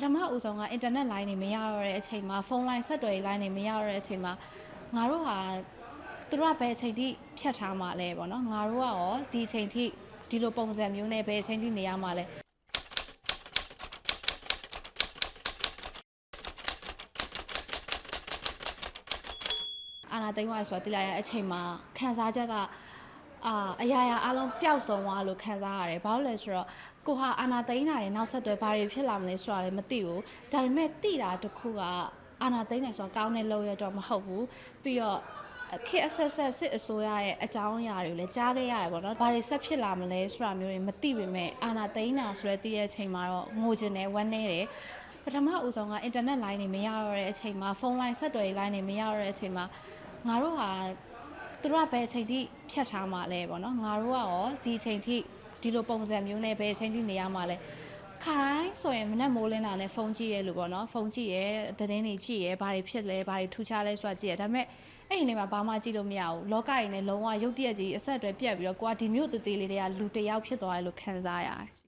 ထမဦးဆုံးကအင်တာနက်လိုင်းတွေမရတော့တဲ့အချိန်မှာဖုန်းလိုင်းဆက်သွယ်ရေးလိုင်းတွေမရတော့တဲ့အချိန်မှာငါတို့ဟာသူတို့ကဘယ်အချိန်ထိဖြတ်ထားမှာလဲပေါ့နော်ငါတို့ကရောဒီအချိန်ထိဒီလိုပုံစံမျိုးနဲ့ဘယ်အချိန်ထိနေရမှာလဲအာနာသိန်းဝါဆိုတာတိလာရတဲ့အချိန်မှာခံစားချက်ကအရာရာအလုံးပျောက်ဆုံးသွားလို့ခံစားရတယ်ဘာလို့လဲဆိုတော့ကိုဟာအာနာသိန်းတာရဲ့နောက်ဆက်တွဲဘာတွေဖြစ်လာမလဲဆိုတာလည်းမသိဘူးဒါပေမဲ့သိတာတစ်ခုကအာနာသိန်းတယ်ဆိုတာကောင်းတဲ့လုပ်ရတော့မဟုတ်ဘူးပြီးတော့ခေတ်အဆက်ဆက်စစ်အစိုးရရဲ့အကြောင်းအရာတွေကိုလည်းကြားခဲ့ရတယ်ပေါ့နော်ဘာတွေဆက်ဖြစ်လာမလဲဆိုတာမျိုးတွေမသိပေမဲ့အာနာသိန်းတာဆိုတဲ့သိတဲ့အချိန်မှာတော့ငိုချင်တယ်ဝမ်းနည်းတယ်ပထမဦးဆုံးကအင်တာနက်လိုင်းတွေမရတော့တဲ့အချိန်မှာဖုန်းလိုင်းဆက်သွယ်ရေးလိုင်းတွေမရတော့တဲ့အချိန်မှာငါတို့ဟာသူတို့ကဘယ်အချိန်ထိဖြတ်ထားမှာလဲပေါ့နော်ငါတို့ကရောဒီအချိန်ထိဒီလိုပုံစံမျိုးနဲ့ဘယ်အချိန်ထိနေရမှာလဲခါတိုင်းဆိုရင်မနက်မိုးလင်းတာနဲ့ဖုန်းကြည့်ရဲလို့ပေါ့နော်ဖုန်းကြည့်ရဲသတင်းတွေကြည့်ရဲဘာတွေဖြစ်လဲဘာတွေထူးခြားလဲဆိုတာကြည့်ရဲဒါပေမဲ့အဲ့ဒီနေမှာဘာမှကြည့်လို့မရဘူးလောကကြီးနဲ့လုံးဝရုပ်တရက်ကြီးအဆက်အသွယ်ပြတ်ပြီးတော့ကိုကဒီမျိုးသေးသေးလေးတွေကလူတစ်ယောက်ဖြစ်သွားတယ်လို့ခံစားရတယ်